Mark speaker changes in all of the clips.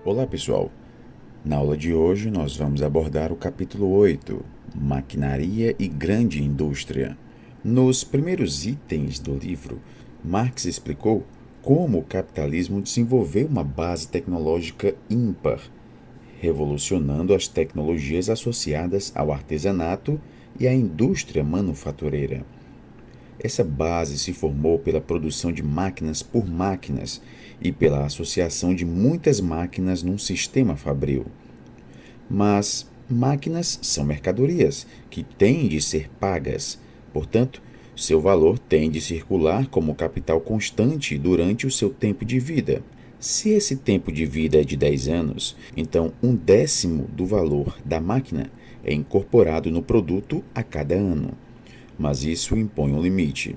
Speaker 1: Olá pessoal, na aula de hoje nós vamos abordar o capítulo 8, Maquinaria e Grande Indústria. Nos primeiros itens do livro, Marx explicou como o capitalismo desenvolveu uma base tecnológica ímpar, revolucionando as tecnologias associadas ao artesanato e à indústria manufatureira. Essa base se formou pela produção de máquinas por máquinas e pela associação de muitas máquinas num sistema fabril. Mas máquinas são mercadorias que têm de ser pagas, portanto, seu valor tem de circular como capital constante durante o seu tempo de vida. Se esse tempo de vida é de 10 anos, então 1/10 do valor da máquina é incorporado no produto a cada ano. Mas isso impõe um limite.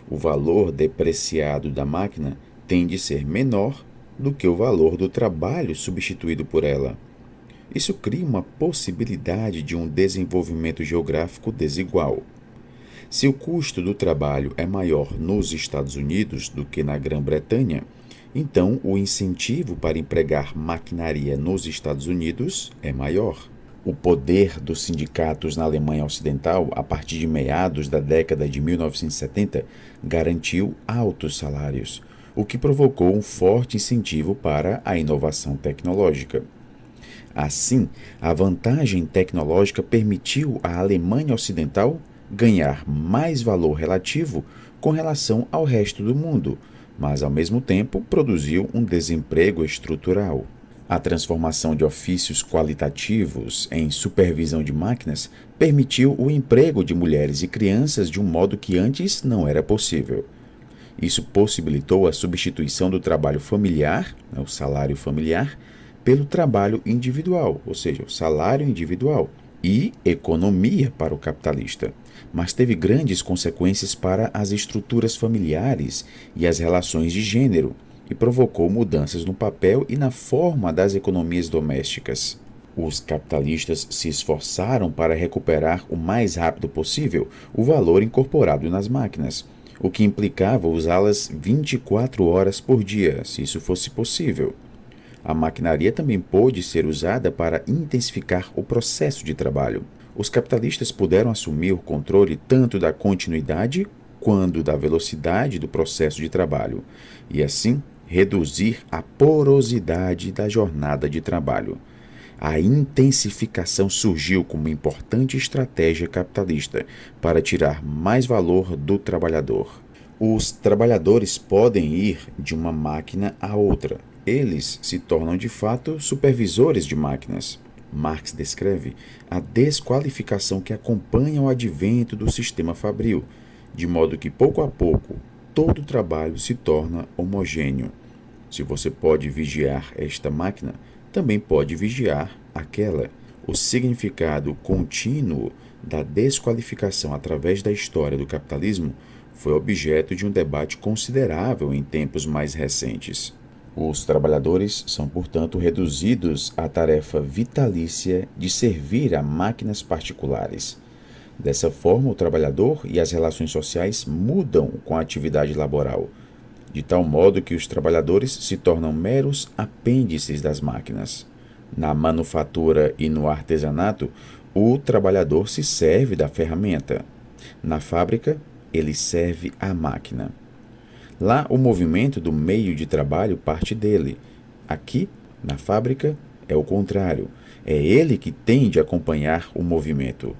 Speaker 1: O valor depreciado da máquina tem de ser menor do que o valor do trabalho substituído por ela. Isso cria uma possibilidade de um desenvolvimento geográfico desigual. Se o custo do trabalho é maior nos Estados Unidos do que na Grã-Bretanha, então o incentivo para empregar maquinaria nos Estados Unidos é maior. O poder dos sindicatos na Alemanha Ocidental, a partir de meados da década de 1970, garantiu altos salários, o que provocou um forte incentivo para a inovação tecnológica. Assim, a vantagem tecnológica permitiu à Alemanha Ocidental ganhar mais valor relativo com relação ao resto do mundo, mas ao mesmo tempo produziu um desemprego estrutural. A transformação de ofícios qualitativos em supervisão de máquinas permitiu o emprego de mulheres e crianças de um modo que antes não era possível. Isso possibilitou a substituição do trabalho familiar, o salário familiar, pelo trabalho individual, ou seja, o salário individual, e economia para o capitalista. Mas teve grandes consequências para as estruturas familiares e as relações de gênero, e provocou mudanças no papel e na forma das economias domésticas. Os capitalistas se esforçaram para recuperar o mais rápido possível o valor incorporado nas máquinas, o que implicava usá-las 24 horas por dia, se isso fosse possível. A maquinaria também pôde ser usada para intensificar o processo de trabalho. Os capitalistas puderam assumir o controle tanto da continuidade quanto da velocidade do processo de trabalho, e assim reduzir a porosidade da jornada de trabalho. A intensificação surgiu como importante estratégia capitalista para tirar mais valor do trabalhador. Os trabalhadores podem ir de uma máquina a outra. Eles se tornam de fato supervisores de máquinas. Marx descreve a desqualificação que acompanha o advento do sistema fabril, de modo que pouco a pouco todo o trabalho se torna homogêneo. Se você pode vigiar esta máquina, também pode vigiar aquela. O significado contínuo da desqualificação através da história do capitalismo foi objeto de um debate considerável em tempos mais recentes. Os trabalhadores são, portanto, reduzidos à tarefa vitalícia de servir a máquinas particulares. Dessa forma, o trabalhador e as relações sociais mudam com a atividade laboral, de tal modo que os trabalhadores se tornam meros apêndices das máquinas. Na manufatura e no artesanato, o trabalhador se serve da ferramenta. Na fábrica, ele serve à máquina. Lá, o movimento do meio de trabalho parte dele. Aqui, na fábrica, é o contrário. É ele que tem de acompanhar o movimento.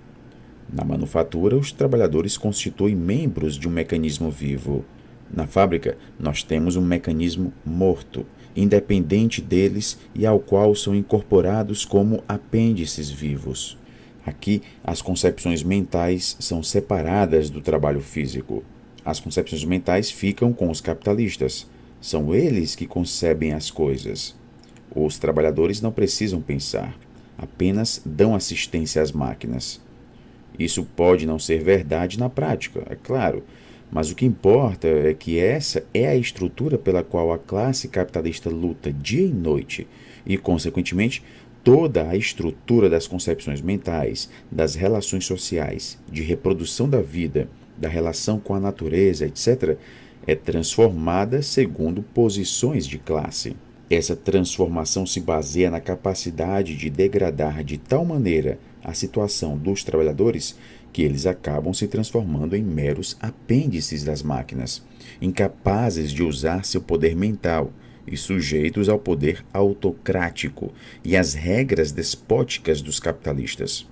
Speaker 1: Na manufatura, os trabalhadores constituem membros de um mecanismo vivo. Na fábrica, nós temos um mecanismo morto, independente deles e ao qual são incorporados como apêndices vivos. Aqui, as concepções mentais são separadas do trabalho físico. As concepções mentais ficam com os capitalistas. São eles que concebem as coisas. Os trabalhadores não precisam pensar, apenas dão assistência às máquinas. Isso pode não ser verdade na prática, é claro, mas o que importa é que essa é a estrutura pela qual a classe capitalista luta dia e noite e, consequentemente, toda a estrutura das concepções mentais, das relações sociais, de reprodução da vida, da relação com a natureza, etc., é transformada segundo posições de classe. Essa transformação se baseia na capacidade de degradar de tal maneira a situação dos trabalhadores que eles acabam se transformando em meros apêndices das máquinas, incapazes de usar seu poder mental e sujeitos ao poder autocrático e às regras despóticas dos capitalistas.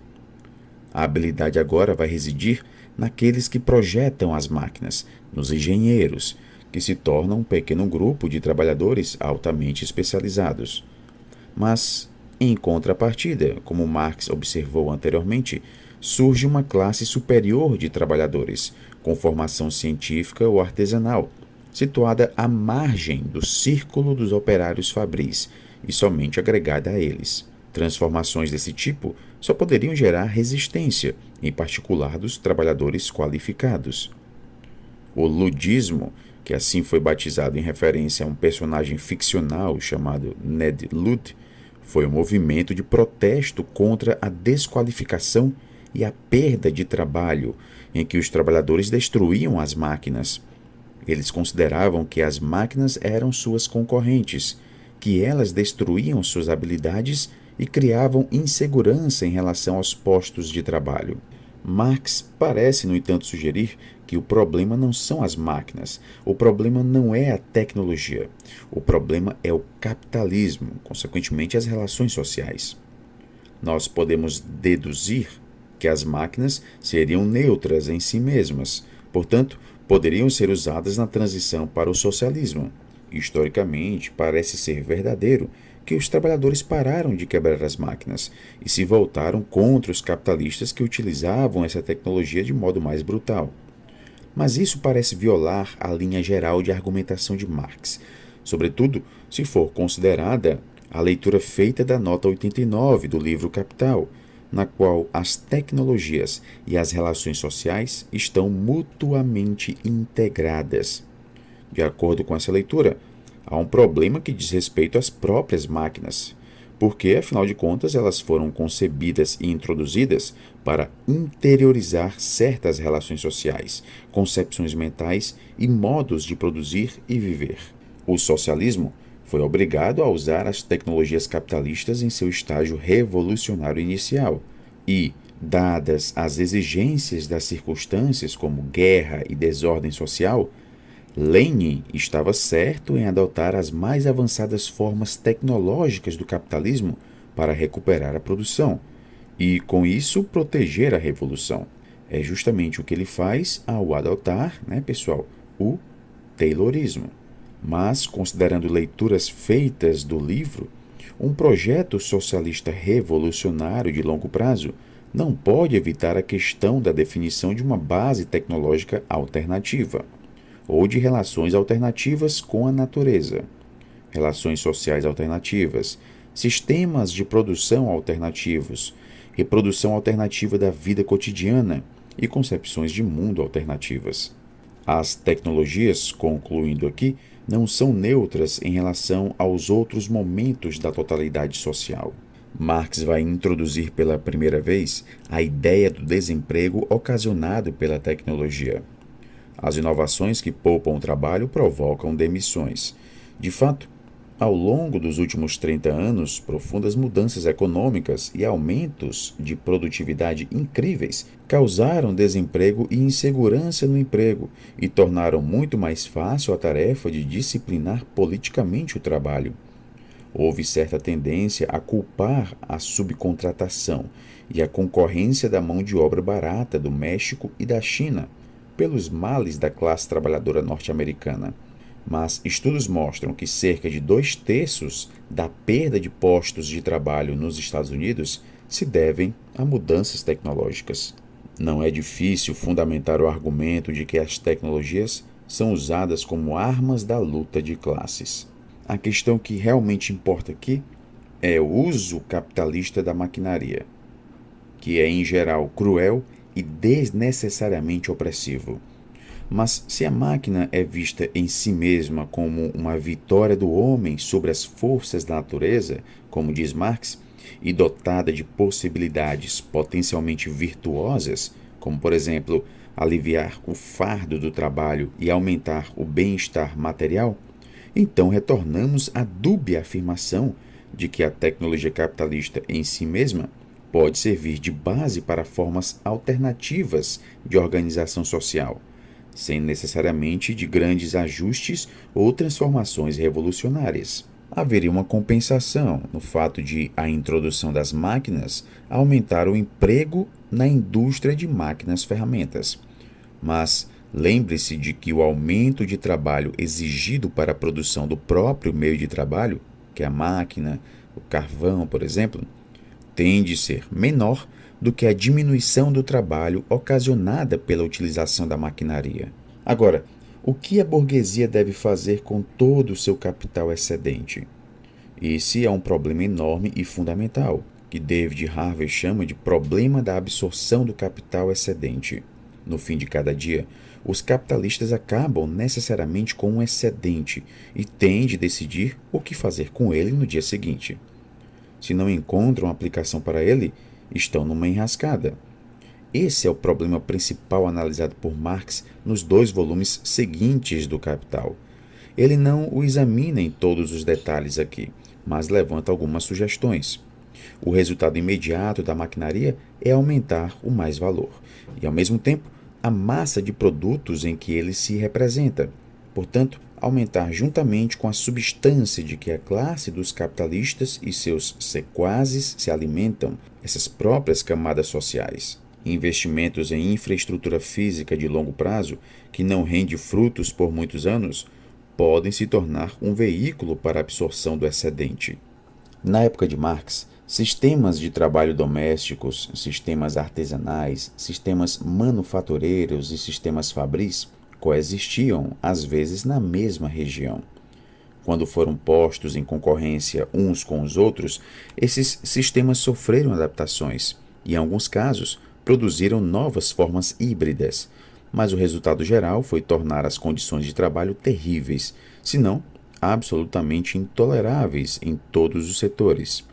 Speaker 1: A habilidade agora vai residir naqueles que projetam as máquinas, nos engenheiros, que se tornam um pequeno grupo de trabalhadores altamente especializados. Mas, em contrapartida, como Marx observou anteriormente, surge uma classe superior de trabalhadores, com formação científica ou artesanal, situada à margem do círculo dos operários fabris e somente agregada a eles. Transformações desse tipo só poderiam gerar resistência, em particular dos trabalhadores qualificados. O ludismo, que assim foi batizado em referência a um personagem ficcional chamado Ned Ludd, foi um movimento de protesto contra a desqualificação e a perda de trabalho, em que os trabalhadores destruíam as máquinas. Eles consideravam que as máquinas eram suas concorrentes, que elas destruíam suas habilidades e criavam insegurança em relação aos postos de trabalho. Marx parece, no entanto, sugerir que o problema não são as máquinas, o problema não é a tecnologia, o problema é o capitalismo, consequentemente as relações sociais. Nós podemos deduzir que as máquinas seriam neutras em si mesmas, portanto, poderiam ser usadas na transição para o socialismo. Historicamente, parece ser verdadeiro que os trabalhadores pararam de quebrar as máquinas e se voltaram contra os capitalistas que utilizavam essa tecnologia de modo mais brutal. Mas isso parece violar a linha geral de argumentação de Marx, sobretudo se for considerada a leitura feita da nota 89 do livro Capital, na qual as tecnologias e as relações sociais estão mutuamente integradas. De acordo com essa leitura, há um problema que diz respeito às próprias máquinas, porque, afinal de contas, elas foram concebidas e introduzidas para interiorizar certas relações sociais, concepções mentais e modos de produzir e viver. O socialismo foi obrigado a usar as tecnologias capitalistas em seu estágio revolucionário inicial e, dadas as exigências das circunstâncias como guerra e desordem social, Lenin estava certo em adotar as mais avançadas formas tecnológicas do capitalismo para recuperar a produção e, com isso, proteger a revolução. É justamente o que ele faz ao adotar, pessoal, o Taylorismo. Mas, considerando leituras feitas do livro, um projeto socialista revolucionário de longo prazo não pode evitar a questão da definição de uma base tecnológica alternativa, ou de relações alternativas com a natureza, relações sociais alternativas, sistemas de produção alternativos, reprodução alternativa da vida cotidiana e concepções de mundo alternativas. As tecnologias, concluindo aqui, não são neutras em relação aos outros momentos da totalidade social. Marx vai introduzir pela primeira vez a ideia do desemprego ocasionado pela tecnologia. As inovações que poupam o trabalho provocam demissões. De fato, ao longo dos últimos 30 anos, profundas mudanças econômicas e aumentos de produtividade incríveis causaram desemprego e insegurança no emprego e tornaram muito mais fácil a tarefa de disciplinar politicamente o trabalho. Houve certa tendência a culpar a subcontratação e a concorrência da mão de obra barata do México e da China pelos males da classe trabalhadora norte-americana. Mas estudos mostram que cerca de 2/3 da perda de postos de trabalho nos Estados Unidos se devem a mudanças tecnológicas. Não é difícil fundamentar o argumento de que as tecnologias são usadas como armas da luta de classes. A questão que realmente importa aqui é o uso capitalista da maquinaria, que é em geral cruel e desnecessariamente opressivo. Mas se a máquina é vista em si mesma como uma vitória do homem sobre as forças da natureza, como diz Marx, e dotada de possibilidades potencialmente virtuosas, como por exemplo aliviar o fardo do trabalho e aumentar o bem-estar material, então retornamos à dúbia afirmação de que a tecnologia capitalista em si mesma pode servir de base para formas alternativas de organização social, sem necessariamente de grandes ajustes ou transformações revolucionárias. Haveria uma compensação no fato de a introdução das máquinas aumentar o emprego na indústria de máquinas-ferramentas. Mas lembre-se de que o aumento de trabalho exigido para a produção do próprio meio de trabalho, que é a máquina, o carvão, por exemplo, tende a ser menor do que a diminuição do trabalho ocasionada pela utilização da maquinaria. Agora, o que a burguesia deve fazer com todo o seu capital excedente? Esse é um problema enorme e fundamental, que David Harvey chama de problema da absorção do capital excedente. No fim de cada dia, os capitalistas acabam necessariamente com um excedente e têm de decidir o que fazer com ele no dia seguinte. Se não encontram aplicação para ele, estão numa enrascada. Esse é o problema principal analisado por Marx nos 2 volumes seguintes do Capital. Ele não o examina em todos os detalhes aqui, mas levanta algumas sugestões. O resultado imediato da maquinaria é aumentar o mais-valor e, ao mesmo tempo, a massa de produtos em que ele se representa. Portanto, aumentar juntamente com a substância de que a classe dos capitalistas e seus sequazes se alimentam, essas próprias camadas sociais. Investimentos em infraestrutura física de longo prazo, que não rende frutos por muitos anos, podem se tornar um veículo para a absorção do excedente. Na época de Marx, sistemas de trabalho domésticos, sistemas artesanais, sistemas manufatureiros e sistemas fabris coexistiam, às vezes, na mesma região. Quando foram postos em concorrência uns com os outros, esses sistemas sofreram adaptações e, em alguns casos, produziram novas formas híbridas, mas o resultado geral foi tornar as condições de trabalho terríveis, se não absolutamente intoleráveis em todos os setores.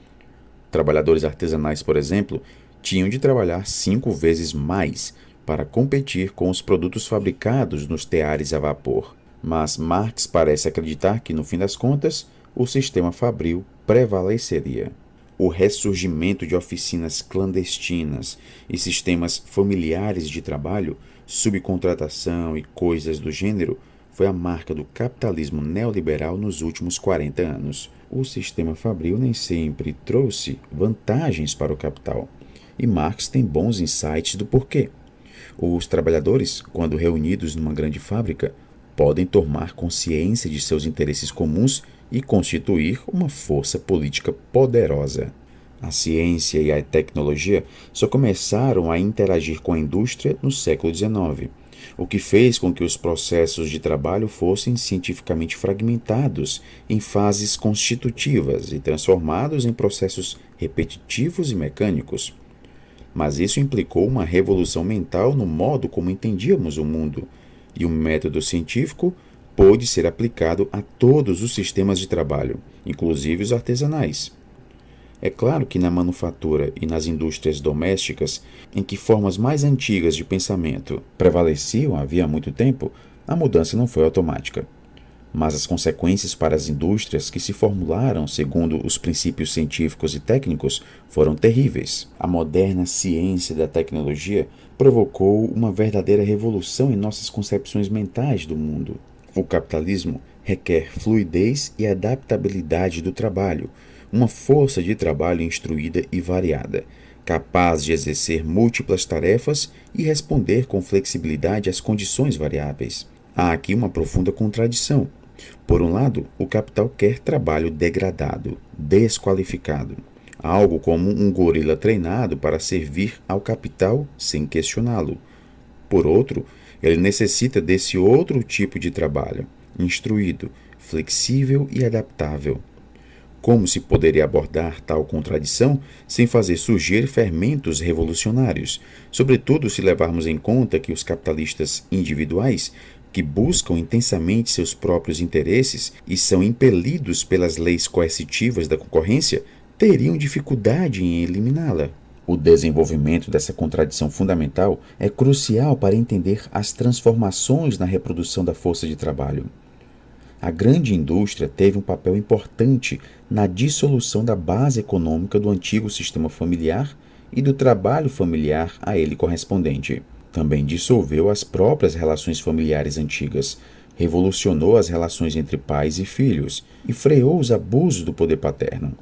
Speaker 1: Trabalhadores artesanais, por exemplo, tinham de trabalhar 5 vezes mais para competir com os produtos fabricados nos teares a vapor. Mas Marx parece acreditar que, no fim das contas, o sistema fabril prevaleceria. O ressurgimento de oficinas clandestinas e sistemas familiares de trabalho, subcontratação e coisas do gênero, foi a marca do capitalismo neoliberal nos últimos 40 anos. O sistema fabril nem sempre trouxe vantagens para o capital, e Marx tem bons insights do porquê. Os trabalhadores, quando reunidos numa grande fábrica, podem tomar consciência de seus interesses comuns e constituir uma força política poderosa. A ciência e a tecnologia só começaram a interagir com a indústria no século XIX, o que fez com que os processos de trabalho fossem cientificamente fragmentados em fases constitutivas e transformados em processos repetitivos e mecânicos. Mas isso implicou uma revolução mental no modo como entendíamos o mundo, e o método científico pôde ser aplicado a todos os sistemas de trabalho, inclusive os artesanais. É claro que na manufatura e nas indústrias domésticas, em que formas mais antigas de pensamento prevaleciam havia muito tempo, a mudança não foi automática. Mas as consequências para as indústrias que se formularam segundo os princípios científicos e técnicos foram terríveis. A moderna ciência da tecnologia provocou uma verdadeira revolução em nossas concepções mentais do mundo. O capitalismo requer fluidez e adaptabilidade do trabalho, uma força de trabalho instruída e variada, capaz de exercer múltiplas tarefas e responder com flexibilidade às condições variáveis. Há aqui uma profunda contradição. Por um lado, o capital quer trabalho degradado, desqualificado, algo como um gorila treinado para servir ao capital sem questioná-lo. Por outro, ele necessita desse outro tipo de trabalho, instruído, flexível e adaptável. Como se poderia abordar tal contradição sem fazer surgir fermentos revolucionários, sobretudo se levarmos em conta que os capitalistas individuais, que buscam intensamente seus próprios interesses e são impelidos pelas leis coercitivas da concorrência, teriam dificuldade em eliminá-la? O desenvolvimento dessa contradição fundamental é crucial para entender as transformações na reprodução da força de trabalho. A grande indústria teve um papel importante na dissolução da base econômica do antigo sistema familiar e do trabalho familiar a ele correspondente. Também dissolveu as próprias relações familiares antigas, revolucionou as relações entre pais e filhos e freou os abusos do poder paterno.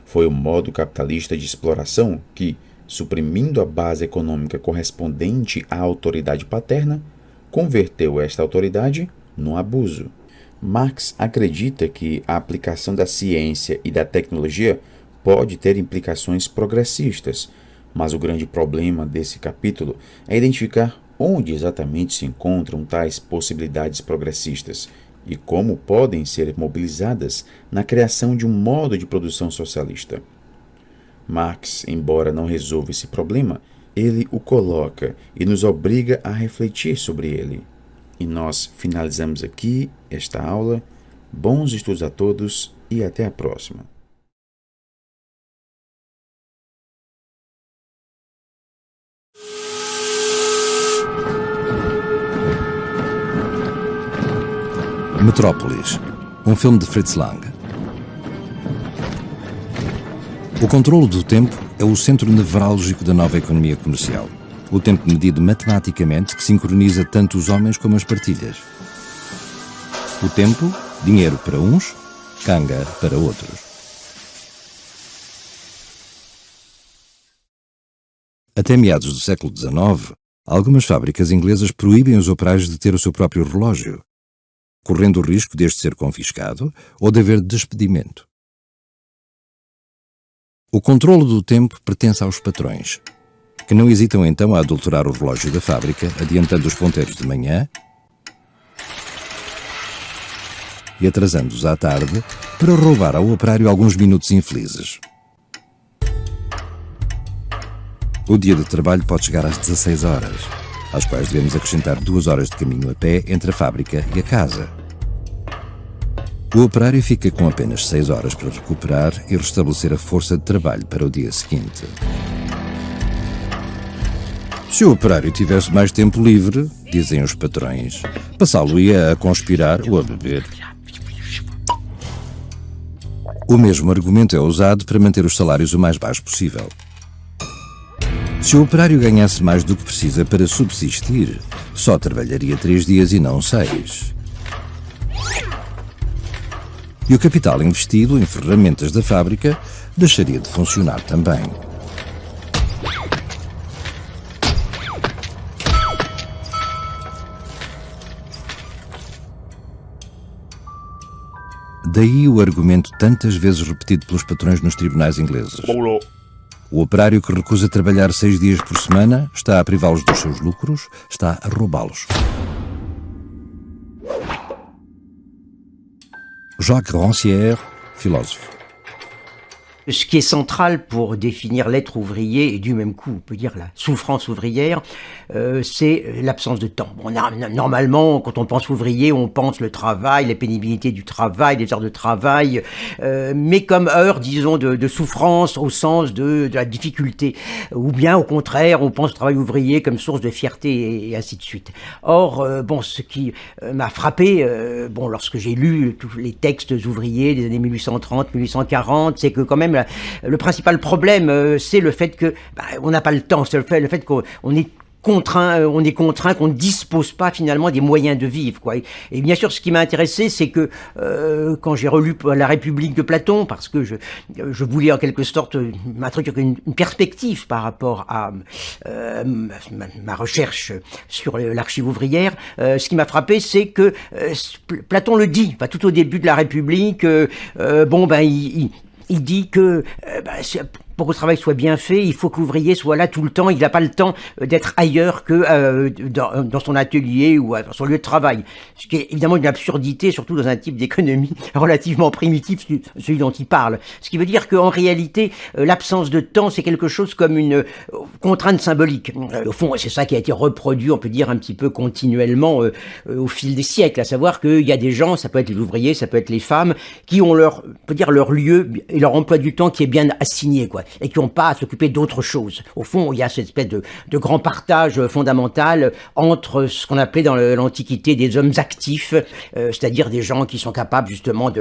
Speaker 1: Foi o modo capitalista de exploração que, suprimindo a base econômica correspondente à autoridade paterna, converteu esta autoridade num abuso. Marx acredita que a aplicação da ciência e da tecnologia pode ter implicações progressistas, mas o grande problema desse capítulo é identificar onde exatamente se encontram tais possibilidades progressistas e como podem ser mobilizadas na criação de um modo de produção socialista. Marx, embora não resolva esse problema, ele o coloca e nos obriga a refletir sobre ele. E nós finalizamos aqui esta aula. Bons estudos a todos e até a próxima.
Speaker 2: Metrópolis, um filme de Fritz Lang. O controlo do tempo é o centro nevrálgico da nova economia comercial. O tempo medido matematicamente que sincroniza tanto os homens como as partilhas. O tempo, dinheiro para uns, canga para outros. Até meados do século XIX, algumas fábricas inglesas proíbem os operários de ter o seu próprio relógio, correndo o risco deste ser confiscado ou de haver despedimento. O controlo do tempo pertence aos patrões, que não hesitam então a adulterar o relógio da fábrica, adiantando os ponteiros de manhã e atrasando-os à tarde para roubar ao operário alguns minutos infelizes. O dia de trabalho pode chegar às 16 horas, às quais devemos acrescentar 2 horas de caminho a pé entre a fábrica e a casa. O operário fica com apenas 6 horas para recuperar e restabelecer a força de trabalho para o dia seguinte. Se o operário tivesse mais tempo livre, dizem os patrões, passá-lo-ia a conspirar ou a beber. O mesmo argumento é usado para manter os salários o mais baixo possível. Se o operário ganhasse mais do que precisa para subsistir, só trabalharia 3 dias e não 6. E o capital investido em ferramentas da fábrica deixaria de funcionar também. Daí o argumento tantas vezes repetido pelos patrões nos tribunais ingleses. O operário que recusa trabalhar 6 dias por semana está a privá-los dos seus lucros, está a roubá-los. Jacques Rancière, philosophe.
Speaker 3: Ce qui est central pour définir l'être ouvrier, et du même coup, on peut dire la souffrance ouvrière, c'est l'absence de temps. Bon, normalement, quand on pense ouvrier, on pense le travail, la pénibilité du travail, les heures de travail, mais comme heure, disons, de souffrance au sens de la difficulté. Ou bien, au contraire, on pense au travail ouvrier comme source de fierté, et ainsi de suite. Or, bon, ce qui m'a frappé, bon, lorsque j'ai lu tous les textes ouvriers des années 1830, 1840, c'est que quand même, le principal problème, c'est le fait que on n'a pas le temps, c'est le fait qu'on est contraint, qu'on ne dispose pas finalement des moyens de vivre, quoi. Et bien sûr, ce qui m'a intéressé, c'est que quand j'ai relu La République de Platon, parce que je voulais en quelque sorte m'introduire une perspective par rapport à ma recherche sur l'archive ouvrière, ce qui m'a frappé, c'est que Platon le dit, tout au début de La République, il dit que pour que le travail soit bien fait, il faut que l'ouvrier soit là tout le temps. Il n'a pas le temps d'être ailleurs que dans son atelier ou dans son lieu de travail. Ce qui est évidemment une absurdité, surtout dans un type d'économie relativement primitif, celui dont il parle. Ce qui veut dire qu'en réalité, l'absence de temps, c'est quelque chose comme une contrainte symbolique. Au fond, c'est ça qui a été reproduit, on peut dire, un petit peu continuellement au fil des siècles, à savoir qu'il y a des gens, ça peut être les ouvriers, ça peut être les femmes, qui ont leur lieu et leur emploi du temps qui est bien assigné, quoi. et qui n'ont pas à s'occuper d'autre chose. Au fond, il y a cette espèce de grand partage fondamental entre ce qu'on appelait dans l'Antiquité des hommes actifs, c'est-à-dire des gens qui sont capables justement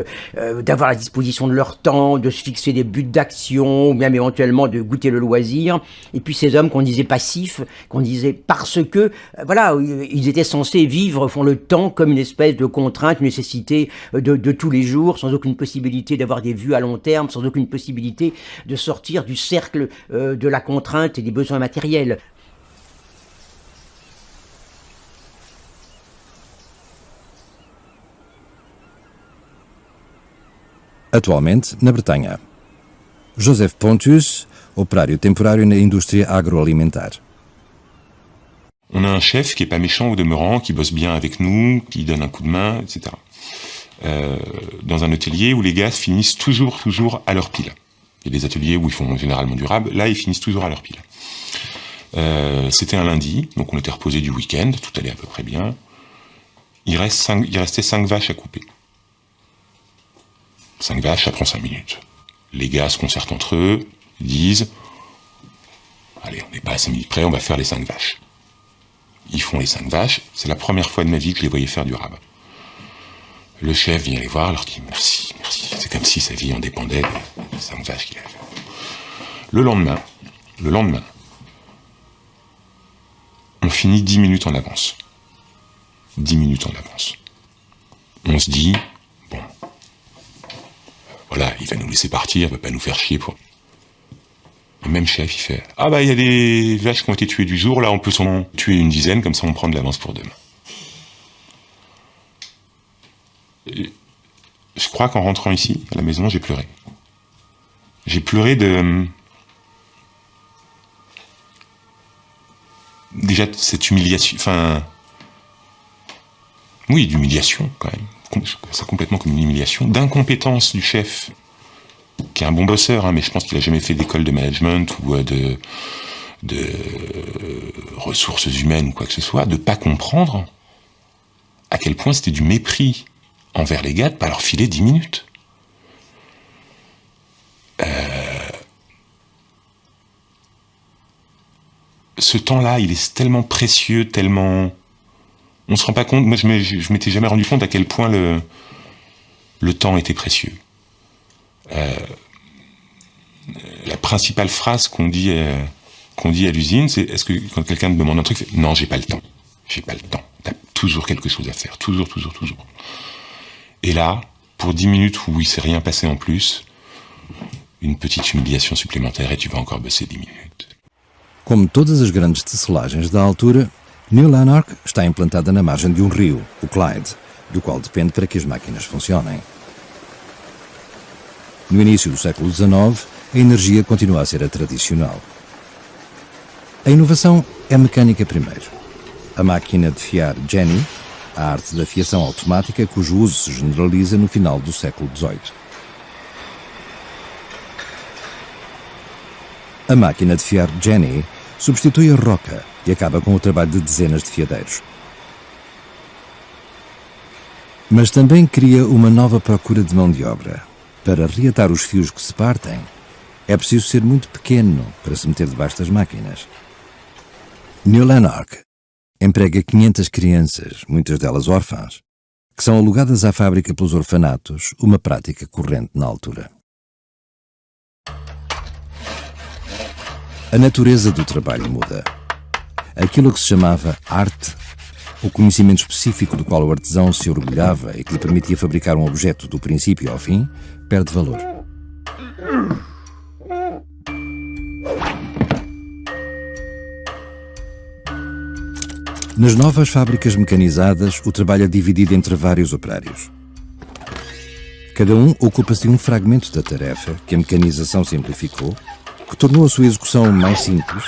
Speaker 3: d'avoir la disposition de leur temps, de se fixer des buts d'action, ou même éventuellement de goûter le loisir, et puis ces hommes qu'on disait passifs, qu'on disait parce que, voilà, ils étaient censés vivre au fond le temps comme une espèce de contrainte, une nécessité de tous les jours, sans aucune possibilité d'avoir des vues à long terme, sans aucune possibilité de sortir du cercle de la contrainte et des besoins matériels.
Speaker 2: Atualmente, na Bretanha. Joseph Pontius, operário temporário na indústria agroalimentar.
Speaker 4: On a un chef qui est pas méchant au demeurant, qui bosse bien avec nous, qui donne un coup de main, etc. Dans un atelier où les gars finissent toujours à leur pile. Il y a des ateliers où ils font généralement du rab, là ils finissent toujours à leur pile. C'était un lundi, donc on était reposé du week-end, tout allait à peu près bien. Il restait 5 vaches à couper. 5 vaches, ça prend 5 minutes. Les gars se concertent entre eux, ils disent « Allez, on n'est pas à 5 minutes près, on va faire les 5 vaches. » Ils font les 5 vaches, c'est la première fois de ma vie que je les voyais faire du rab. Le chef vient les voir, leur dit « Merci, merci ». C'est comme si sa vie en dépendait des 5 vaches qu'il avait fait. Le lendemain, on finit 10 minutes en avance. 10 minutes en avance. On se dit, bon, voilà, il va nous laisser partir, il va pas nous faire chier pour... Le même chef, il fait, ah bah il y a des vaches qui ont été tuées du jour, là on peut s'en tuer une dizaine, comme ça on prend de l'avance pour demain. Et je crois qu'en rentrant ici, à la maison, j'ai pleuré. J'ai pleuré déjà de cette humiliation, enfin... Oui, d'humiliation, quand même. C'est complètement comme une humiliation. D'incompétence du chef, qui est un bon bosseur, hein, mais je pense qu'il a jamais fait d'école de management ou de ressources humaines ou quoi que ce soit, de pas comprendre à quel point c'était du mépris envers les gars de pas leur filer 10 minutes. Ce temps-là, il est tellement précieux, tellement... On se rend pas compte, moi je m'étais jamais rendu compte à quel point le temps était précieux. La principale phrase qu'on dit à l'usine, c'est est-ce que quand quelqu'un te demande un truc, non, j'ai pas le temps. J'ai pas le temps. T'as toujours quelque chose à faire. Toujours. Et là, pour 10 minutes où il s'est rien passé en plus, une petite humiliation supplémentaire et tu vas encore bosser 10 minutes.
Speaker 2: Como todas as grandes tecelagens da altura, New Lanark está implantada na margem de um rio, o Clyde, do qual depende para que as máquinas funcionem. No início do século XIX, a energia continua a ser a tradicional. A inovação é mecânica primeiro. A máquina de fiar Jenny, a arte da fiação automática cujo uso se generaliza no final do século XVIII. A máquina de fiar Jenny substitui a roca e acaba com o trabalho de dezenas de fiadeiros. Mas também cria uma nova procura de mão de obra. Para reatar os fios que se partem, é preciso ser muito pequeno para se meter debaixo das máquinas. New Lanark emprega 500 crianças, muitas delas órfãs, que são alugadas à fábrica pelos orfanatos, uma prática corrente na altura. A natureza do trabalho muda. Aquilo que se chamava arte, o conhecimento específico do qual o artesão se orgulhava e que lhe permitia fabricar um objeto do princípio ao fim, perde valor. Nas novas fábricas mecanizadas, o trabalho é dividido entre vários operários. Cada um ocupa-se de um fragmento da tarefa que a mecanização simplificou, que tornou a sua execução mais simples,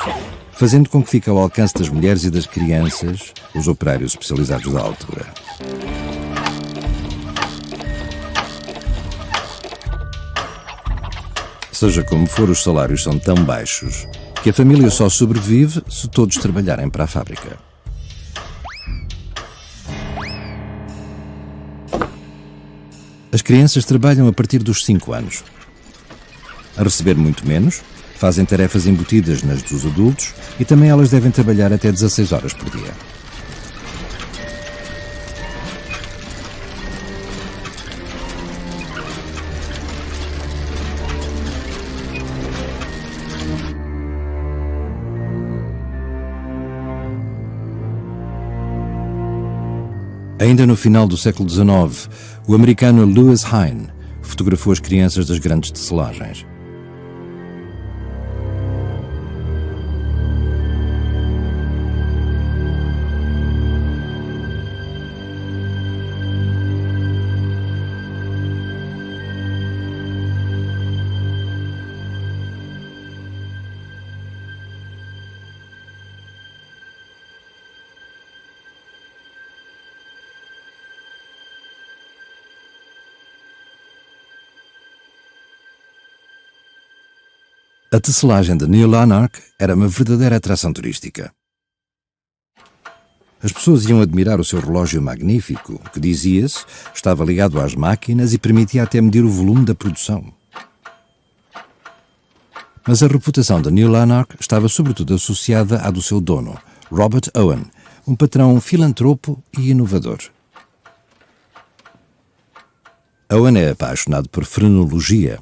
Speaker 2: fazendo com que fique ao alcance das mulheres e das crianças os operários especializados da altura. Seja como for, os salários são tão baixos que a família só sobrevive se todos trabalharem para a fábrica. As crianças trabalham a partir dos 5 anos. A receber muito menos, fazem tarefas embutidas nas dos adultos e também elas devem trabalhar até 16 horas por dia. Ainda no final do século XIX, o americano Lewis Hine fotografou as crianças das grandes tecelagens. A tecelagem de Neil Lanark era uma verdadeira atração turística. As pessoas iam admirar o seu relógio magnífico, que, dizia-se, estava ligado às máquinas e permitia até medir o volume da produção. Mas a reputação de Neil Lanark estava sobretudo associada à do seu dono, Robert Owen, um patrão filantropo e inovador. Owen é apaixonado por frenologia,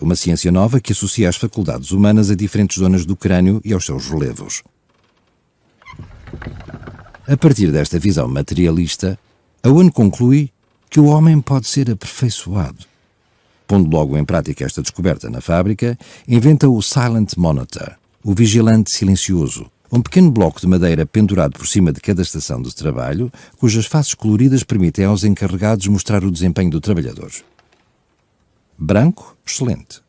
Speaker 2: uma ciência nova que associa as faculdades humanas a diferentes zonas do crânio e aos seus relevos. A partir desta visão materialista, Owen conclui que o homem pode ser aperfeiçoado. Pondo logo em prática esta descoberta na fábrica, inventa o Silent Monitor, o vigilante silencioso, um pequeno bloco de madeira pendurado por cima de cada estação de trabalho, cujas faces coloridas permitem aos encarregados mostrar o desempenho do trabalhador. Branco, excelente.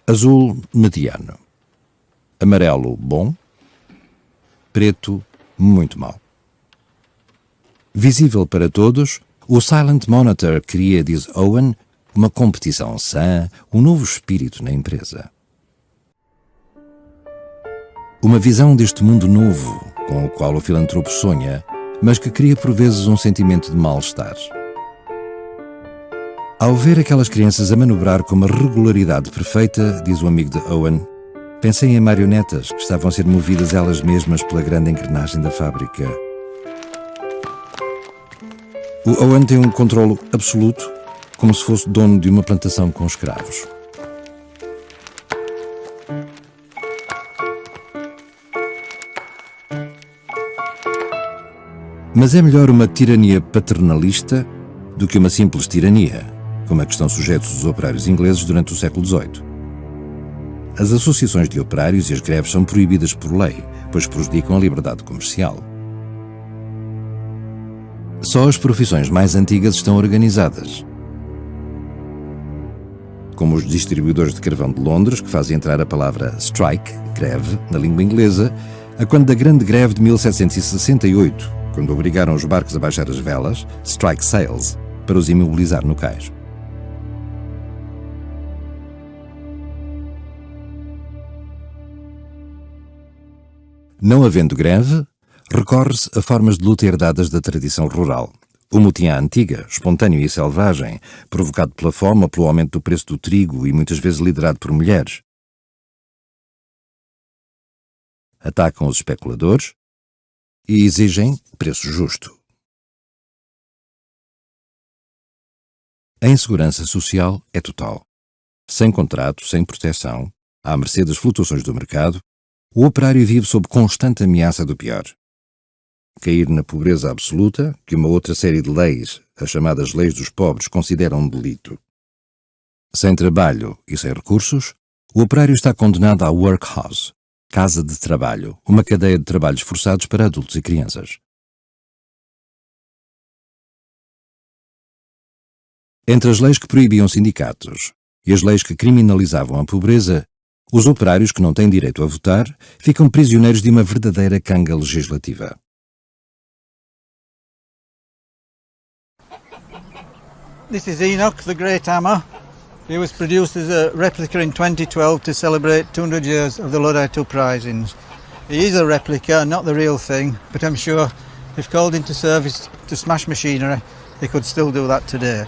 Speaker 2: Azul, mediano. Amarelo, bom. Preto, muito mau. Visível para todos, o Silent Monitor cria, diz Owen, uma competição sã, um novo espírito na empresa. Uma visão deste mundo novo, com o qual o filantropo sonha, mas que cria por vezes um sentimento de mal-estar. Ao ver aquelas crianças a manobrar com uma regularidade perfeita, diz o amigo de Owen, pensei em marionetas que estavam a ser movidas elas mesmas pela grande engrenagem da fábrica. O Owen tem um controlo absoluto, como se fosse dono de uma plantação com escravos. Mas é melhor uma tirania paternalista do que uma simples tirania, como a que estão sujeitos os operários ingleses durante o século XVIII. As associações de operários e as greves são proibidas por lei, pois prejudicam a liberdade comercial. Só as profissões mais antigas estão organizadas, como os distribuidores de carvão de Londres, que fazem entrar a palavra strike, greve, na língua inglesa, a quando da grande greve de 1768, quando obrigaram os barcos a baixar as velas, strike sails, para os imobilizar no cais. Não havendo greve, recorre-se a formas de luta herdadas da tradição rural. O motim à antiga, espontâneo e selvagem, provocado pela fome ou pelo aumento do preço do trigo e muitas vezes liderado por mulheres. Atacam os especuladores e exigem preço justo. A insegurança social é total. Sem contrato, sem proteção, à mercê das flutuações do mercado, o operário vive sob constante ameaça do pior. Cair na pobreza absoluta, que uma outra série de leis, as chamadas leis dos pobres, consideram um delito. Sem trabalho e sem recursos, o operário está condenado à workhouse, casa de trabalho, uma cadeia de trabalhos forçados para adultos e crianças. Entre as leis que proibiam sindicatos e as leis que criminalizavam a pobreza, os operários que não têm direito a votar ficam prisioneiros de uma verdadeira canga legislativa.
Speaker 5: This is Enoch, the Great Hammer. He was produced as a replica in 2012 to celebrate 200 years of the Luddite Uprisings. He is a replica, not the real thing, but I'm sure if called into service to smash machinery, they could still do that today.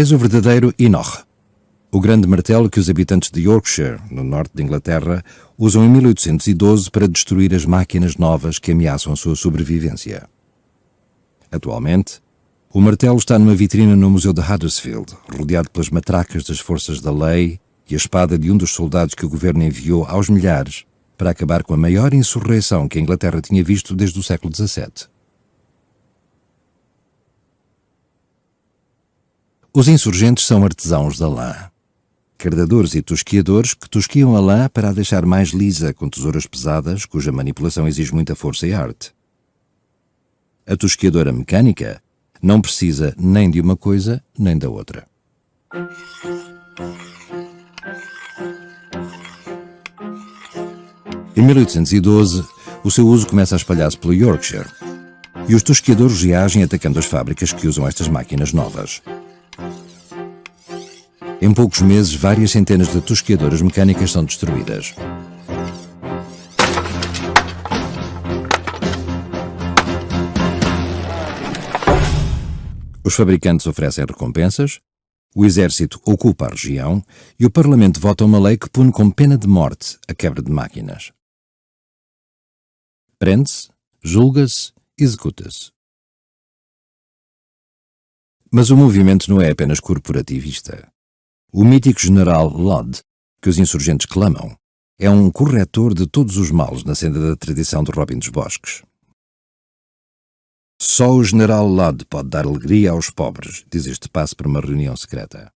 Speaker 2: Eis o verdadeiro Enoch, o grande martelo que os habitantes de Yorkshire, no norte de Inglaterra, usam em 1812 para destruir as máquinas novas que ameaçam a sua sobrevivência. Atualmente, o martelo está numa vitrina no Museu de Huddersfield, rodeado pelas matracas das forças da lei e a espada de um dos soldados que o governo enviou aos milhares para acabar com a maior insurreição que a Inglaterra tinha visto desde o século XVII. Os insurgentes são artesãos da lã. Cardadores e tosquiadores que tosquiam a lã para a deixar mais lisa com tesouras pesadas, cuja manipulação exige muita força e arte. A tosquiadora mecânica não precisa nem de uma coisa nem da outra. Em 1812, o seu uso começa a espalhar-se pelo Yorkshire e os tosquiadores reagem atacando as fábricas que usam estas máquinas novas. Em poucos meses, várias centenas de tosquiadoras mecânicas são destruídas. Os fabricantes oferecem recompensas, o exército ocupa a região e o Parlamento vota uma lei que pune com pena de morte a quebra de máquinas. Prende-se, julga-se, executa-se. Mas o movimento não é apenas corporativista. O mítico general Laud, que os insurgentes clamam, é um corretor de todos os males na senda da tradição de Robin dos Bosques. Só o general Laud pode dar alegria aos pobres, diz este passo para uma reunião secreta.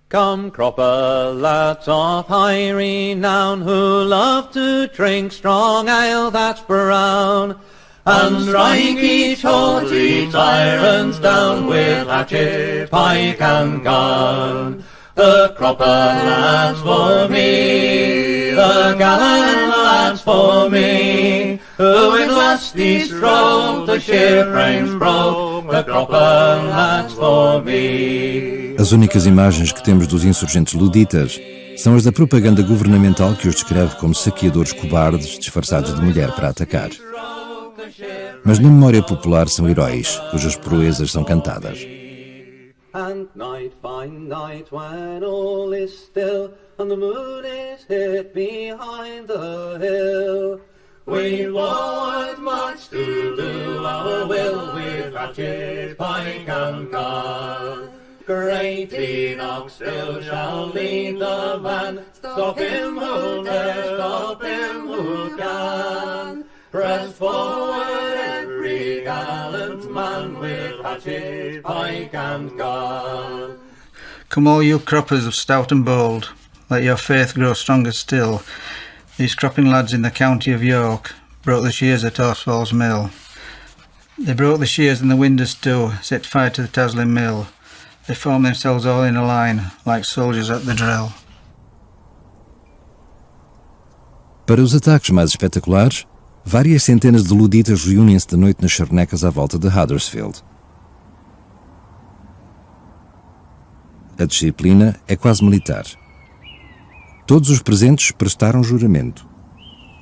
Speaker 6: Come, cropper, lads of high renown, who love to drink strong ale that's brown, and strike each haughty tyrants down with hatchet, pike and gun. The cropper lads for me, the gallant lads for me, who in lusty stroke the ship-frames broke, the cropper lads for me.
Speaker 2: As únicas imagens que temos dos insurgentes luditas são as da propaganda governamental que os descreve como saqueadores cobardes disfarçados de mulher para atacar. Mas na memória popular são heróis, cujas proezas são cantadas.
Speaker 6: And night, fine night, when all is still, and the moon is hid behind the hill, we forward march to do our will with hatchet, pike and gun. Great Enoch still shall lead the van, stop him who dares, stop him who can. Press forward every gallant man with hatchet, pike and gun.
Speaker 5: Come all you croppers of stout and bold, let your faith grow stronger still. These cropping lads in the county of York broke the shears at Horsfall's mill. They broke the shears and the windows too, set fire to the Taslim mill. They formed themselves all in a line, like soldiers at the drill.
Speaker 2: Para os ataques mais espetaculares, várias centenas de luditas reúnem-se de noite nas charnecas à volta de Huddersfield. A disciplina é quase militar. Todos os presentes prestaram juramento.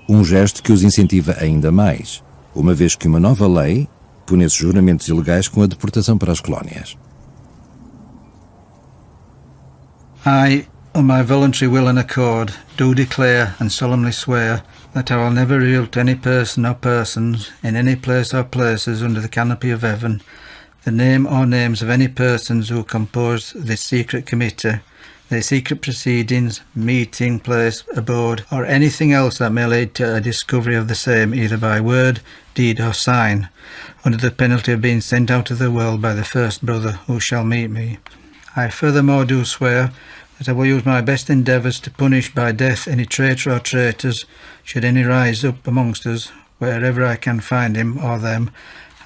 Speaker 2: Um gesto que os incentiva ainda mais, uma vez que uma nova lei pune esses juramentos ilegais com a deportação para as colónias.
Speaker 5: I, on my voluntary will and accord, do declare and solemnly swear that I will never reveal to any person or persons, in any place or places under the canopy of heaven, the name or names of any persons who compose this secret committee, their secret proceedings, meeting place, abode, or anything else that may lead to a discovery of the same, either by word, deed, or sign, under the penalty of being sent out of the world by the first brother who shall meet me. I furthermore do swear that I will use my best endeavours to punish by death any traitor or traitors, should any rise up amongst us, wherever I can find him or them,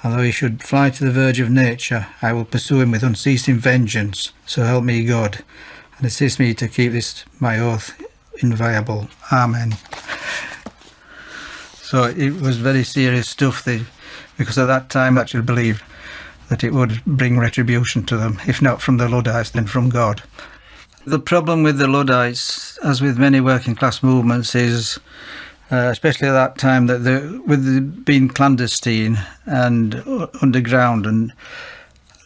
Speaker 5: and though he should fly to the verge of nature, I will pursue him with unceasing vengeance, so help me God, and assist me to keep this my oath inviolable. Amen. So it was very serious stuff, because at that time I actually believed that it would bring retribution to them, if not from the Luddites, then from God. The problem with the Luddites, as with many working class movements, is, especially at that time, that with being clandestine and underground, and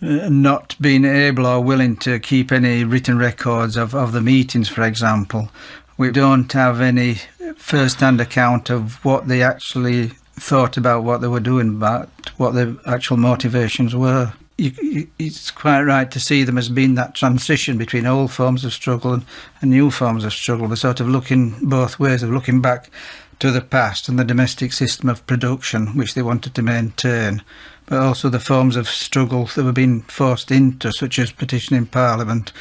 Speaker 5: not being able or willing to keep any written records of the meetings, for example. We don't have any first-hand account of what they actually thought about what they were doing, about what the actual motivations were. It's quite right to see them as being that transition between old forms of struggle and new forms of struggle. They're sort of looking both ways, of looking back to the past and the domestic system of production which they wanted to maintain, but also the forms of struggle that were being forced into, such as petitioning Parliament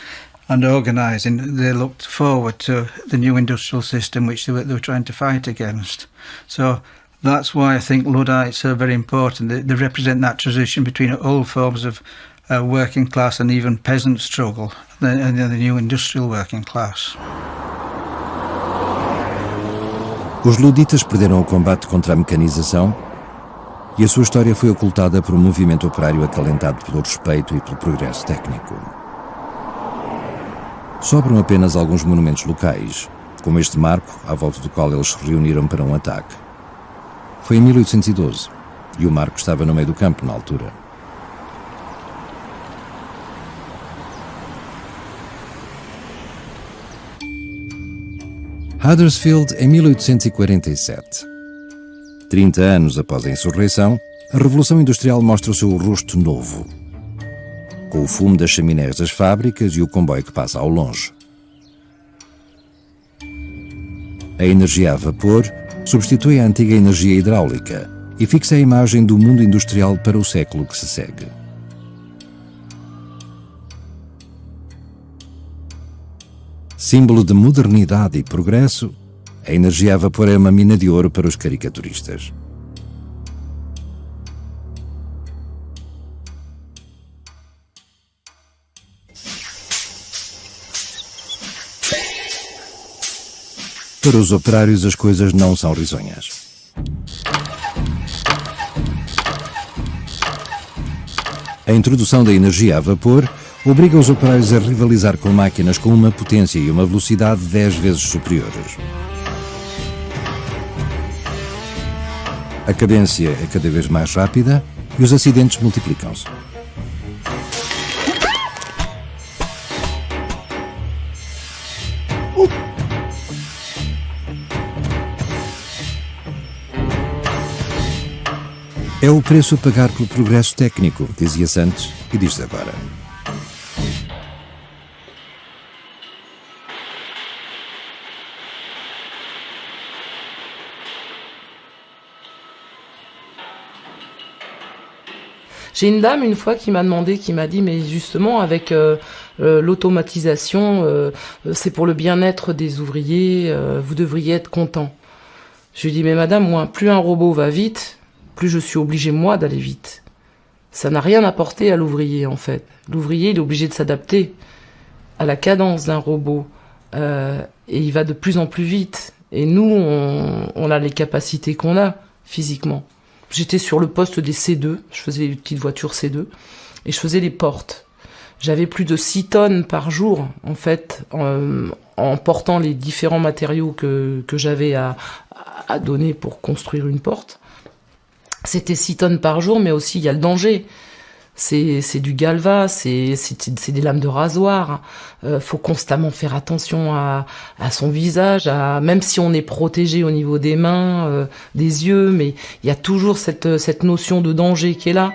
Speaker 5: and organising. They looked forward to the new industrial system which they were trying to fight against. So that's why I think Luddites are very important. They represent that transition between old forms of working class and even peasant struggle and the new industrial working class.
Speaker 2: Os luditas perderam o combate contra a mecanização e a sua história foi ocultada por um movimento operário acalentado pelo respeito e pelo progresso técnico. Sobram apenas alguns monumentos locais, como este marco à volta do qual eles se reuniram para um ataque. Foi em 1812 e o marco estava no meio do campo na altura. Huddersfield em 1847. 30 anos após a insurreição, a Revolução Industrial mostra o seu rosto novo, com o fumo das chaminés das fábricas e o comboio que passa ao longe. A energia a vapor substitui a antiga energia hidráulica e fixa a imagem do mundo industrial para o século que se segue. Símbolo de modernidade e progresso, a energia a vapor é uma mina de ouro para os caricaturistas. Para os operários, as coisas não são risonhas. A introdução da energia a vapor obriga os operários a rivalizar com máquinas com uma potência e uma velocidade 10 vezes superiores. A cadência é cada vez mais rápida e os acidentes multiplicam-se. É o preço a pagar pelo progresso técnico, dizia-se antes e diz-se agora.
Speaker 7: J'ai une dame une fois qui m'a demandé, qui m'a dit, mais justement avec l'automatisation, c'est pour le bien-être des ouvriers, vous devriez être content. Je lui dis, mais madame, moi, plus un robot va vite, plus je suis obligé moi d'aller vite. Ça n'a rien apporté à l'ouvrier en fait. L'ouvrier il est obligé de s'adapter à la cadence d'un robot et il va de plus en plus vite. Et nous, on a les capacités qu'on a physiquement. J'étais sur le poste des C2, je faisais les petites voitures C2, et je faisais les portes. J'avais plus de 6 tonnes par jour, en fait, en portant les différents matériaux que j'avais à donner pour construire une porte. C'était 6 tonnes par jour, mais aussi il y a le danger. C'est du galva, c'est des lames de rasoir. Faut constamment faire attention à son visage, même si on est protégé au niveau des mains, des yeux, mais il y a toujours cette notion de danger qui est là.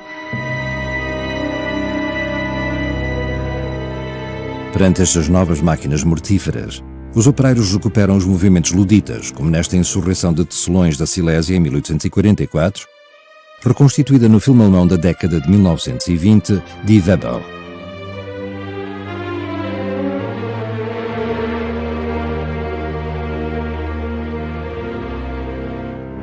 Speaker 2: Perante estas novas máquinas mortíferas, os operários recuperam os movimentos luditas, como nesta insurreição de tecelões da Silésia em 1844, reconstituída no filme alemão da década de 1920, Die Weber.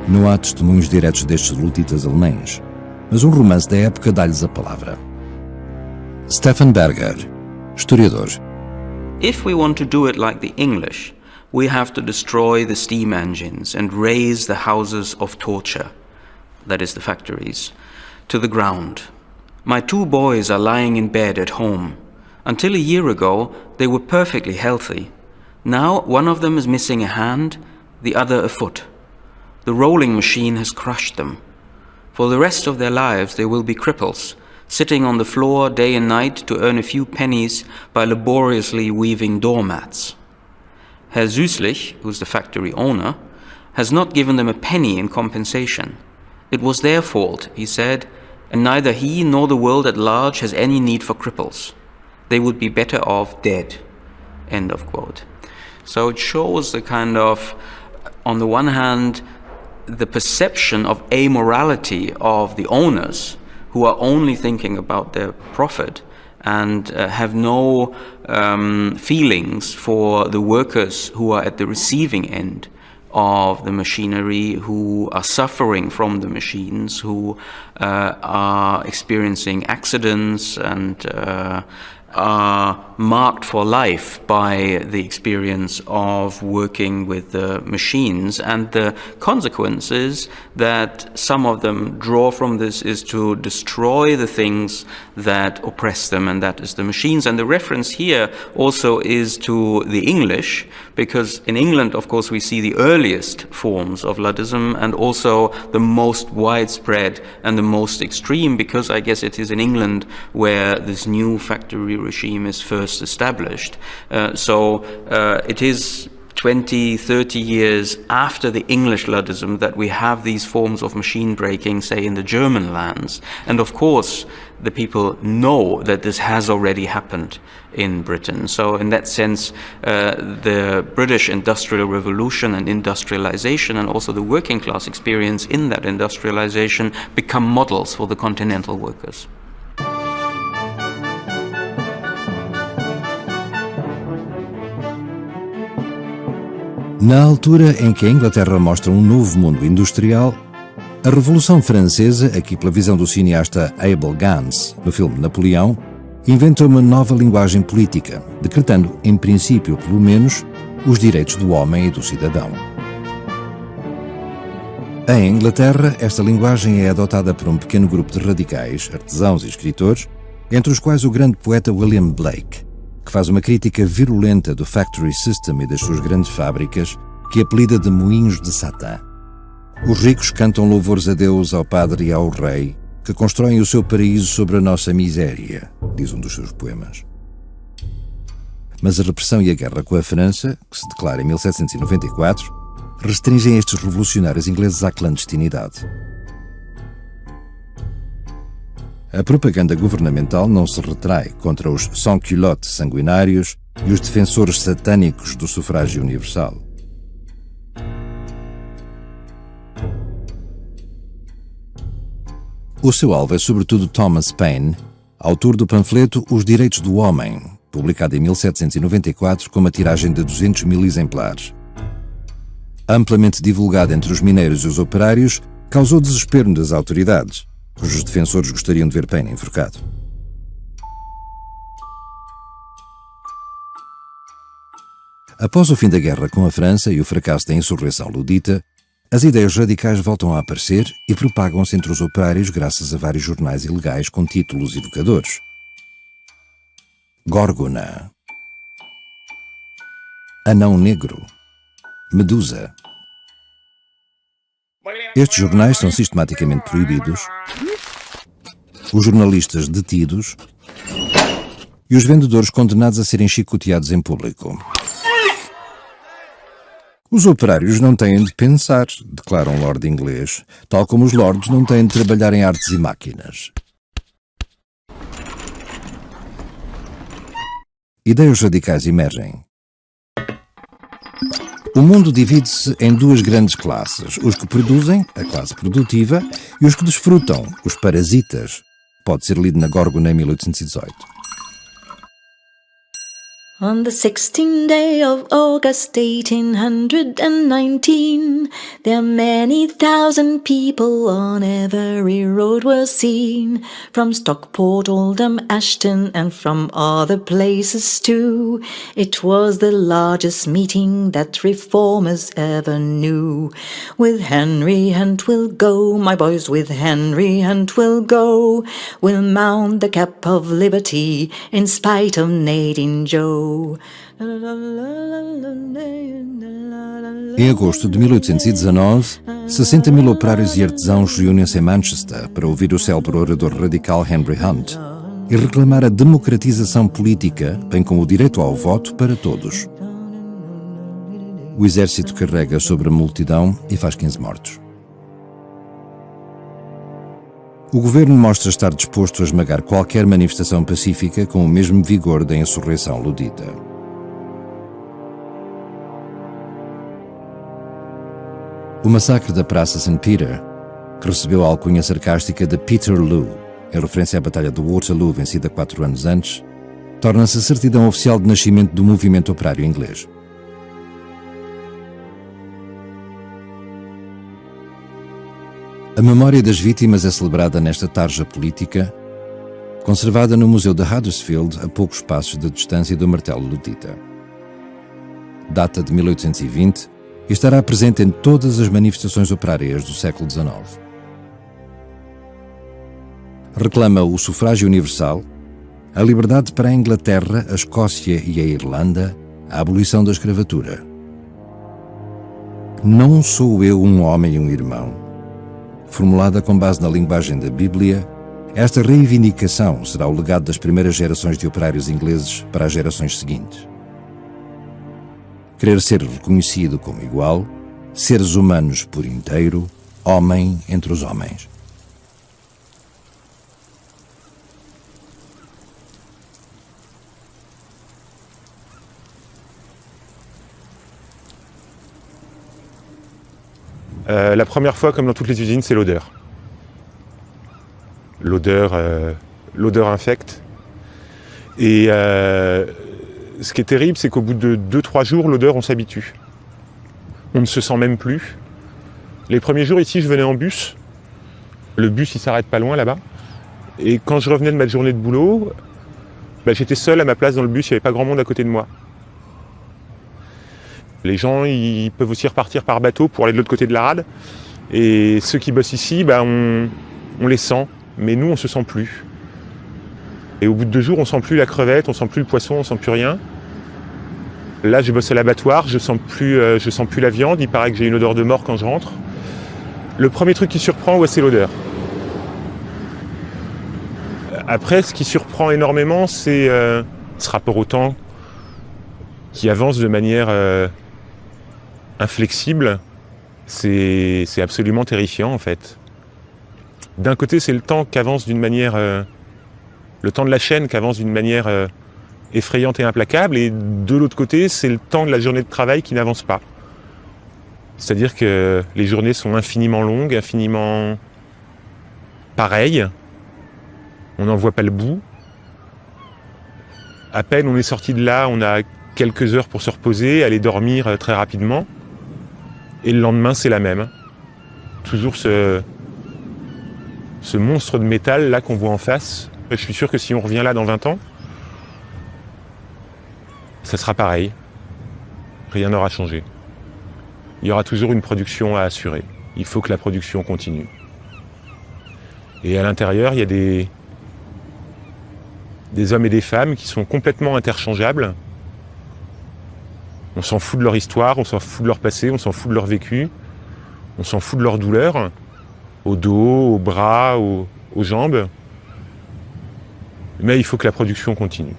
Speaker 2: Não há testemunhos diretos destes luditas alemães, mas um romance da época dá-lhes a palavra. Stefan Berger, historiador.
Speaker 8: If we want to do it like the English, we have to destroy the steam engines and raze the houses of torture, that is the factories, to the ground. My 2 boys are lying in bed at home. Until a year ago, they were perfectly healthy. Now, one of them is missing a hand, the other a foot. The rolling machine has crushed them. For the rest of their lives, they will be cripples, sitting on the floor day and night to earn a few pennies by laboriously weaving doormats. Herr Süßlich, who's the factory owner, has not given them a penny in compensation. It was their fault, he said, and neither he nor the world at large has any need for cripples. They would be better off dead. End of quote. So it shows the kind of, on the one hand, the perception of amorality of the owners who are only thinking about their profit and have no feelings for the workers who are at the receiving end of the machinery, who are suffering from the machines, who are experiencing accidents and are marked for life by the experience of working with the machines. And the consequences that some of them draw from this is to destroy the things that oppress them, and that is the machines. And the reference here also is to the English, because in England, of course, we see the earliest forms of Luddism and also the most widespread and the most extreme, because I guess it is in England where this new factory regime is first established. So it is 20, 30 years after the English Luddism that we have these forms of machine breaking, say, in the German lands. And of course, the people know that this has already happened in Britain. So in that sense, the British Industrial Revolution and industrialization, and also the working class experience in that industrialization, become models for the continental workers.
Speaker 2: Na altura em que a Inglaterra mostra um novo mundo industrial, a Revolução Francesa, aqui pela visão do cineasta Abel Gance, no filme Napoleão, inventa uma nova linguagem política, decretando, em princípio pelo menos, os direitos do homem e do cidadão. Em Inglaterra, esta linguagem é adotada por um pequeno grupo de radicais, artesãos e escritores, entre os quais o grande poeta William Blake, que faz uma crítica virulenta do factory system e das suas grandes fábricas, que apelida de moinhos de Satã. Os ricos cantam louvores a Deus, ao padre e ao rei, que constroem o seu paraíso sobre a nossa miséria, diz um dos seus poemas. Mas a repressão e a guerra com a França, que se declara em 1794, restringem estes revolucionários ingleses à clandestinidade. A propaganda governamental não se retrai contra os sans-culottes sanguinários e os defensores satânicos do sufrágio universal. O seu alvo é sobretudo Thomas Paine, autor do panfleto Os Direitos do Homem, publicado em 1794 com uma tiragem de 200 mil exemplares. Amplamente divulgado entre os mineiros e os operários, causou desespero das autoridades, cujos defensores gostariam de ver Paine enforcado. Após o fim da guerra com a França e o fracasso da insurreição ludita, as ideias radicais voltam a aparecer e propagam-se entre os operários graças a vários jornais ilegais com títulos evocadores. Górgona, Anão Negro, Medusa. Estes jornais são sistematicamente proibidos, os jornalistas detidos e os vendedores condenados a serem chicoteados em público. Os operários não têm de pensar, declara um lord inglês, tal como os lords não têm de trabalhar em artes e máquinas. Ideias radicais emergem. O mundo divide-se em duas grandes classes, os que produzem, a classe produtiva, e os que desfrutam, os parasitas. Pode ser lido na Górgona em 1818.
Speaker 9: On the 16th day of August 1819, there many thousand people on every road were seen, from Stockport, Oldham, Ashton, and from other places too. It was the largest meeting that reformers ever knew. With Henry Hunt we'll go, my boys, with Henry Hunt we'll go. We'll mount the cap of liberty in spite of Nadine Joe. go.
Speaker 2: Em agosto de 1819, 60 mil operários e artesãos reúnem-se em Manchester para ouvir o célebre orador radical Henry Hunt e reclamar a democratização política, bem como o direito ao voto para todos. O exército carrega sobre a multidão e faz 15 mortos. O governo mostra estar disposto a esmagar qualquer manifestação pacífica com o mesmo vigor da insurreição ludita. O massacre da Praça St. Peter, que recebeu a alcunha sarcástica de Peterloo, em referência à Batalha de Waterloo vencida 4 anos antes, torna-se a certidão oficial de nascimento do movimento operário inglês. A memória das vítimas é celebrada nesta tarja política, conservada no Museu de Huddersfield, a poucos passos da distância do martelo ludita. Data de 1820 e estará presente em todas as manifestações operárias do século XIX. Reclama o sufrágio universal, a liberdade para a Inglaterra, a Escócia e a Irlanda, a abolição da escravatura. Não sou eu um homem e um irmão. Formulada com base na linguagem da Bíblia, esta reivindicação será o legado das primeiras gerações de operários ingleses para as gerações seguintes. Querer ser reconhecido como igual, seres humanos por inteiro, homem entre os homens.
Speaker 4: La première fois, comme dans toutes les usines, c'est l'odeur. L'odeur infecte. Et ce qui est terrible, c'est qu'au bout de 2-3 jours, l'odeur, on s'habitue. On ne se sent même plus. Les premiers jours ici, je venais en bus. Le bus, il s'arrête pas loin là-bas. Et quand je revenais de ma journée de boulot, j'étais seul à ma place dans le bus, il n'y avait pas grand monde à côté de moi. Les gens, ils peuvent aussi repartir par bateau pour aller de l'autre côté de la rade. Et ceux qui bossent ici, on les sent. Mais nous, on ne se sent plus. Et au bout de 2 jours, on ne sent plus la crevette, on ne sent plus le poisson, on ne sent plus rien. Là, je bosse à l'abattoir, je sens plus la viande. Il paraît que j'ai une odeur de mort quand je rentre. Le premier truc qui surprend, c'est l'odeur. Après, ce qui surprend énormément, c'est ce rapport au temps qui avance de manière inflexible. C'est absolument terrifiant en fait. D'un côté, c'est le temps qu'avance d'une manière, le temps de la chaîne qu'avance d'une manière effrayante et implacable, et de l'autre côté, c'est le temps de la journée de travail qui n'avance pas. C'est-à-dire que les journées sont infiniment longues, infiniment pareilles. On n'en voit pas le bout. À peine on est sorti de là, on a quelques heures pour se reposer, aller dormir très rapidement. Et le lendemain, c'est la même. Toujours ce monstre de métal là qu'on voit en face. Je suis sûr que si on revient là dans 20 ans, ça sera pareil. Rien n'aura changé. Il y aura toujours une production à assurer. Il faut que la production continue. Et à l'intérieur, il y a des hommes et des femmes qui sont complètement interchangeables. On s'en fout de leur histoire, on s'en fout de leur passé, on s'en fout de leur vécu, on s'en fout de leur douleur, au dos, aux bras, aux jambes. Mais il faut que la production continue.